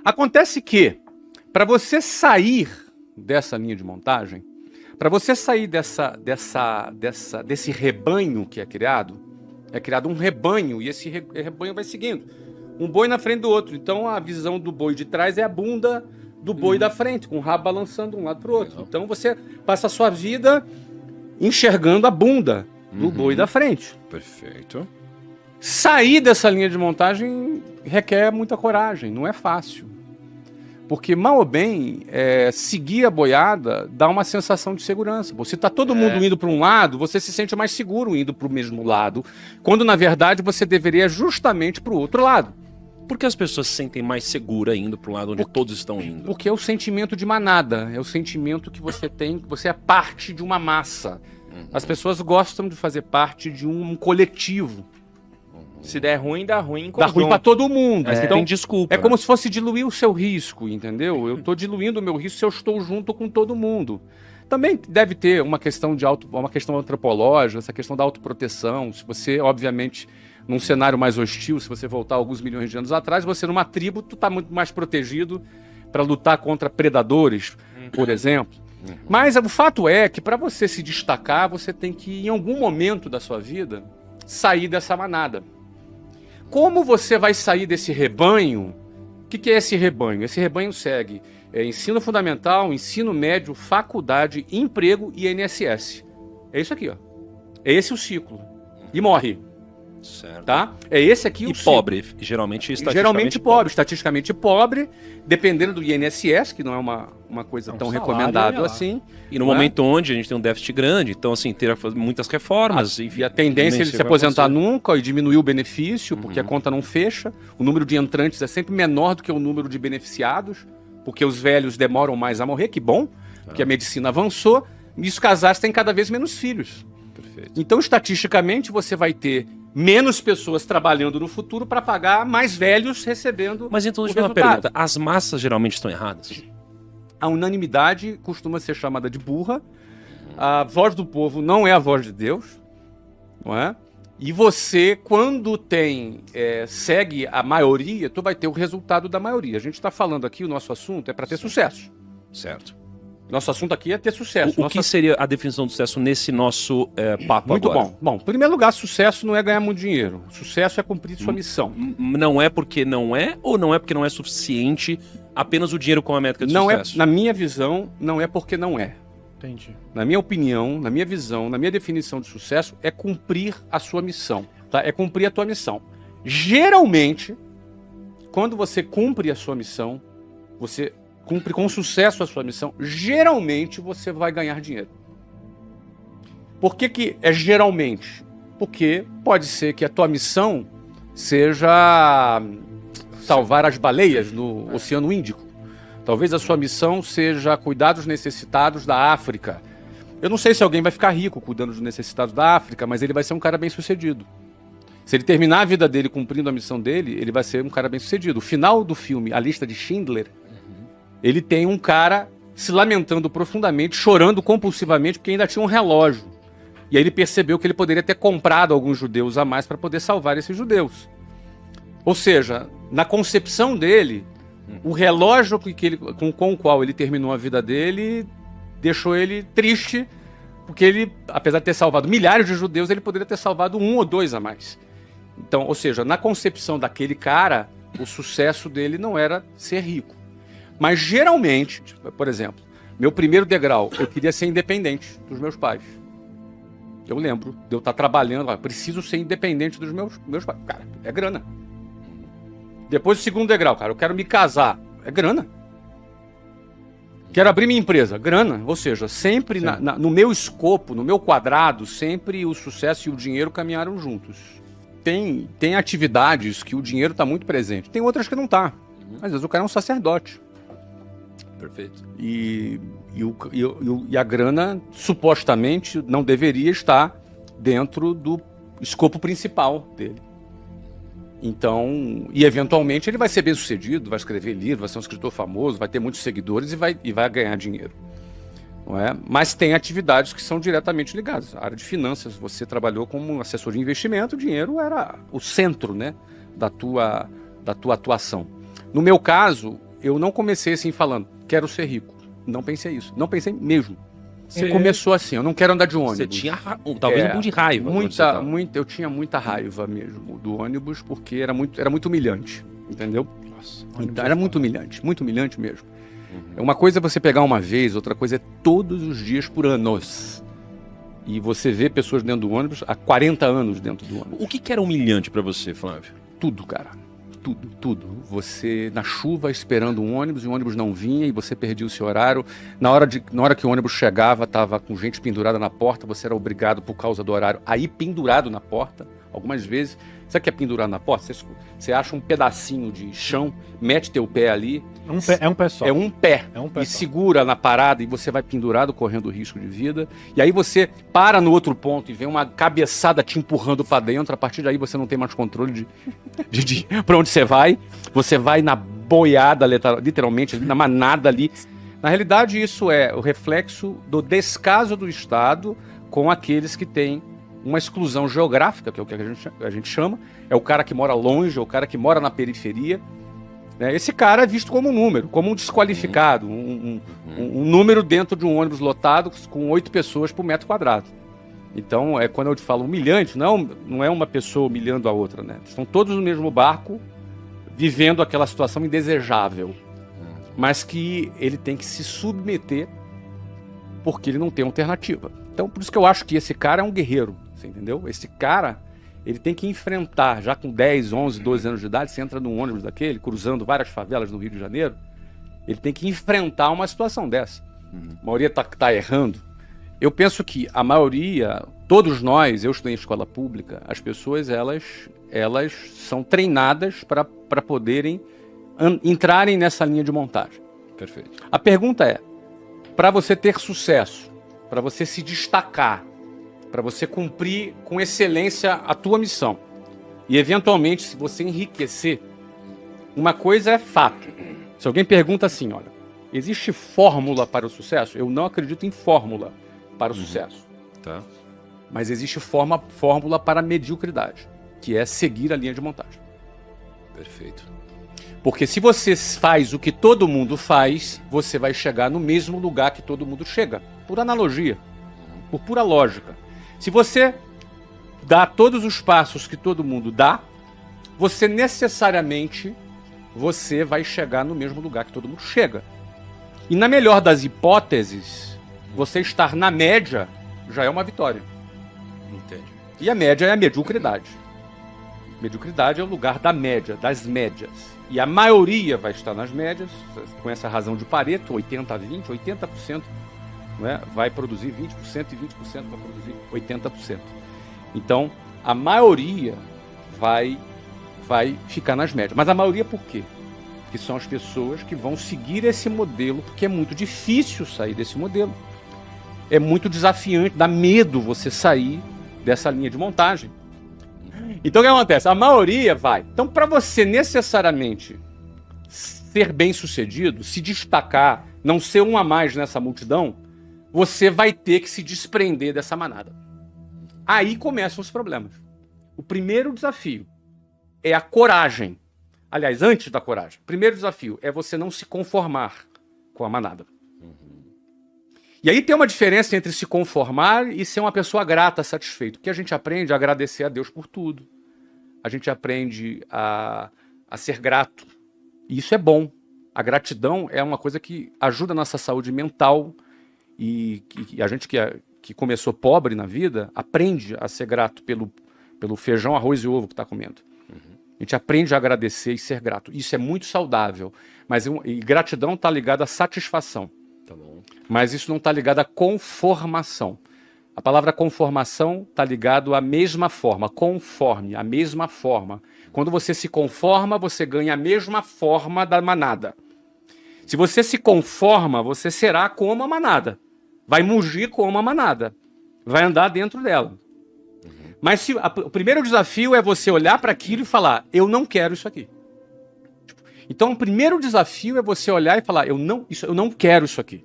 Acontece que, para você sair dessa linha de montagem, para você sair desse rebanho que é criado um rebanho, e esse rebanho vai seguindo. Um boi na frente do outro. Então a visão do boi de trás é a bunda do boi da frente, com o rabo balançando de um lado para o outro. Então você passa a sua vida enxergando a bunda do boi da frente. Perfeito. Sair dessa linha de montagem requer muita coragem, não é fácil. Porque, mal ou bem, seguir a boiada dá uma sensação de segurança. Você está todo mundo indo para um lado, você se sente mais seguro indo para o mesmo lado, quando, na verdade, você deveria justamente para o outro lado. Por que as pessoas se sentem mais seguras indo para o lado onde todos estão indo? Porque é o sentimento de manada, é o sentimento que você tem, que você é parte de uma massa. As pessoas gostam de fazer parte de um coletivo. Se der ruim, dá ruim em Dá ruim pra todo mundo. Mas Então, tem desculpa. é como se fosse diluir o seu risco, entendeu? Eu tô diluindo o meu risco se eu estou junto com todo mundo. Também deve ter uma questão uma questão antropológica, essa questão da autoproteção. Se você, obviamente, num cenário mais hostil, se você voltar alguns milhões de anos atrás, você numa tribo, tu tá muito mais protegido para lutar contra predadores, por exemplo. Mas o fato é que para você se destacar, você tem que, em algum momento da sua vida, sair dessa manada. Como você vai sair desse rebanho? O que é esse rebanho? Esse rebanho segue ensino fundamental, ensino médio, faculdade, emprego e INSS. É isso aqui, ó. É esse o ciclo. E morre. Certo. Tá? É esse aqui o ciclo. Pobre, geralmente estatisticamente pobre, dependendo do INSS, que não é uma coisa tão recomendável assim. E no momento onde a gente tem um déficit grande, então assim, ter muitas reformas. E a tendência é ele se aposentar nunca e diminuir o benefício, porque a conta não fecha. O número de entrantes é sempre menor do que o número de beneficiados, porque os velhos demoram mais a morrer, que bom, porque a medicina avançou, e os casais têm cada vez menos filhos. Perfeito. Então, estatisticamente, você vai ter menos pessoas trabalhando no futuro para pagar mais velhos recebendo. Mas então, deixa eu fazer uma pergunta. As massas geralmente estão erradas? A unanimidade costuma ser chamada de burra. A voz do povo não é a voz de Deus, não é? E você, quando segue a maioria, tu vai ter o resultado da maioria. A gente está falando aqui, o nosso assunto é para ter sucesso. Certo. Nosso assunto aqui é ter sucesso. O que seria a definição do sucesso nesse nosso papo muito agora? Muito bom. Bom, em primeiro lugar, sucesso não é ganhar muito dinheiro. Sucesso é cumprir sua missão. Não é porque não é, ou não é porque não é suficiente apenas o dinheiro como a métrica de sucesso? Na minha visão, não é porque não é. Entendi. Na minha opinião, na minha visão, na minha definição de sucesso, é cumprir a sua missão. Tá? É cumprir a tua missão. Geralmente, quando você cumpre a sua missão, você cumpre com sucesso a sua missão, geralmente você vai ganhar dinheiro. Por que é geralmente? Porque pode ser que a tua missão seja salvar as baleias no Oceano Índico. Talvez a sua missão seja cuidar dos necessitados da África. Eu não sei se alguém vai ficar rico cuidando dos necessitados da África, mas ele vai ser um cara bem-sucedido. Se ele terminar a vida dele cumprindo a missão dele, ele vai ser um cara bem-sucedido. O final do filme, A Lista de Schindler, ele tem um cara se lamentando profundamente, chorando compulsivamente, porque ainda tinha um relógio. E aí ele percebeu que ele poderia ter comprado alguns judeus a mais para poder salvar esses judeus. Ou seja, na concepção dele, o relógio com o qual ele terminou a vida dele deixou ele triste, porque ele, apesar de ter salvado milhares de judeus, ele poderia ter salvado 1 ou 2 a mais. Então, ou seja, na concepção daquele cara, o sucesso dele não era ser rico. Mas geralmente, por exemplo, meu primeiro degrau, eu queria ser independente dos meus pais. Eu lembro de eu estar trabalhando, preciso ser independente dos meus pais. Cara, é grana. Depois do segundo degrau, cara, eu quero me casar. É grana. Quero abrir minha empresa. Grana. Ou seja, sempre no meu escopo, no meu quadrado, sempre o sucesso e o dinheiro caminharam juntos. Tem atividades que o dinheiro está muito presente. Tem outras que não está. Às vezes o cara é um sacerdote. Perfeito. E a grana, supostamente, não deveria estar dentro do escopo principal dele. Então, e eventualmente ele vai ser bem sucedido, vai escrever livro, vai ser um escritor famoso, vai ter muitos seguidores e vai ganhar dinheiro. Não é? Mas tem atividades que são diretamente ligadas. A área de finanças, você trabalhou como assessor de investimento, o dinheiro era o centro, né, da tua atuação. No meu caso, eu não comecei assim falando, quero ser rico. Não pensei isso. Não pensei mesmo. Você Começou assim, eu não quero andar de ônibus. Você tinha talvez um pouco de raiva. Eu tinha muita raiva mesmo do ônibus, porque era muito humilhante, entendeu? Nossa, Então, era muito humilhante mesmo. Uma coisa é você pegar uma vez, outra coisa é todos os dias por anos. E você vê pessoas dentro do ônibus há 40 anos dentro do ônibus. O que era humilhante pra você, Flávio? Tudo, cara. Tudo. Você na chuva esperando um ônibus e o ônibus não vinha e você perdia o seu horário. Na hora que o ônibus chegava, tava com gente pendurada na porta, você era obrigado por causa do horário a ir pendurado na porta. Algumas vezes, sabe o que é pendurado na porta? Você acha um pedacinho de chão, mete teu pé ali. É um pé só. É um pé. E só. segura na parada e você vai pendurado, correndo risco de vida. E aí você para no outro ponto e vem uma cabeçada te empurrando para dentro. A partir daí você não tem mais controle de para onde você vai. Você vai na boiada, literalmente, na manada ali. Na realidade, isso é o reflexo do descaso do Estado com aqueles que têm uma exclusão geográfica, que é o que a gente chama. É o cara que mora longe, é o cara que mora na periferia. Esse cara é visto como um número, como um desqualificado, um número dentro de um ônibus lotado com 8 pessoas por metro quadrado. Então, quando eu te falo humilhante, não é uma pessoa humilhando a outra, né? Estão todos no mesmo barco, vivendo aquela situação indesejável, mas que ele tem que se submeter porque ele não tem alternativa. Então, por isso que eu acho que esse cara é um guerreiro, você entendeu? Esse cara, ele tem que enfrentar, já com 10, 11, 12 anos de idade, você entra num ônibus daquele, cruzando várias favelas do Rio de Janeiro, ele tem que enfrentar uma situação dessa. A maioria tá errando. Eu penso que a maioria, todos nós, eu estudei em escola pública, as pessoas, elas são treinadas para poderem entrarem nessa linha de montagem. Perfeito. A pergunta é, para você ter sucesso, para você se destacar, para você cumprir com excelência a tua missão e, eventualmente, se você enriquecer, uma coisa é fato. Se alguém pergunta assim, olha, existe fórmula para o sucesso? Eu não acredito em fórmula para o sucesso. Tá. Mas existe fórmula para a mediocridade, que é seguir a linha de montagem. Perfeito. Porque se você faz o que todo mundo faz, você vai chegar no mesmo lugar que todo mundo chega. Por analogia, por pura lógica. Se você dá todos os passos que todo mundo dá, você necessariamente vai chegar no mesmo lugar que todo mundo chega. E na melhor das hipóteses, você estar na média já é uma vitória. Entendi. E a média é a mediocridade. Mediocridade é o lugar da média, das médias. E a maioria vai estar nas médias, com essa razão de Pareto, 80-20, 80%, né, vai produzir 20% e 20% vai produzir 80%. Então, a maioria vai ficar nas médias. Mas a maioria por quê? Porque são as pessoas que vão seguir esse modelo, porque é muito difícil sair desse modelo. É muito desafiante, dá medo você sair dessa linha de montagem. Então o que acontece? A maioria vai. Então, para você necessariamente ser bem-sucedido, se destacar, não ser um a mais nessa multidão, você vai ter que se desprender dessa manada. Aí começam os problemas. O primeiro desafio é a coragem. Aliás, antes da coragem, o primeiro desafio é você não se conformar com a manada. E aí tem uma diferença entre se conformar e ser uma pessoa grata, satisfeita. Porque a gente aprende a agradecer a Deus por tudo. A gente aprende a ser grato. E isso é bom. A gratidão é uma coisa que ajuda a nossa saúde mental. E a gente que começou pobre na vida aprende a ser grato pelo feijão, arroz e ovo que está comendo. A gente aprende a agradecer e ser grato. Isso é muito saudável. E gratidão está ligada à satisfação. Tá bom. Mas isso não está ligado à conformação. A palavra conformação está ligado à mesma forma, conforme, a mesma forma. Quando você se conforma, você ganha a mesma forma da manada. Se você se conforma, você será como a manada. Vai mugir como a manada. Vai andar dentro dela. Mas o primeiro desafio é você olhar para aquilo e falar, eu não quero isso aqui. Então o primeiro desafio é você olhar e falar, eu não quero isso aqui.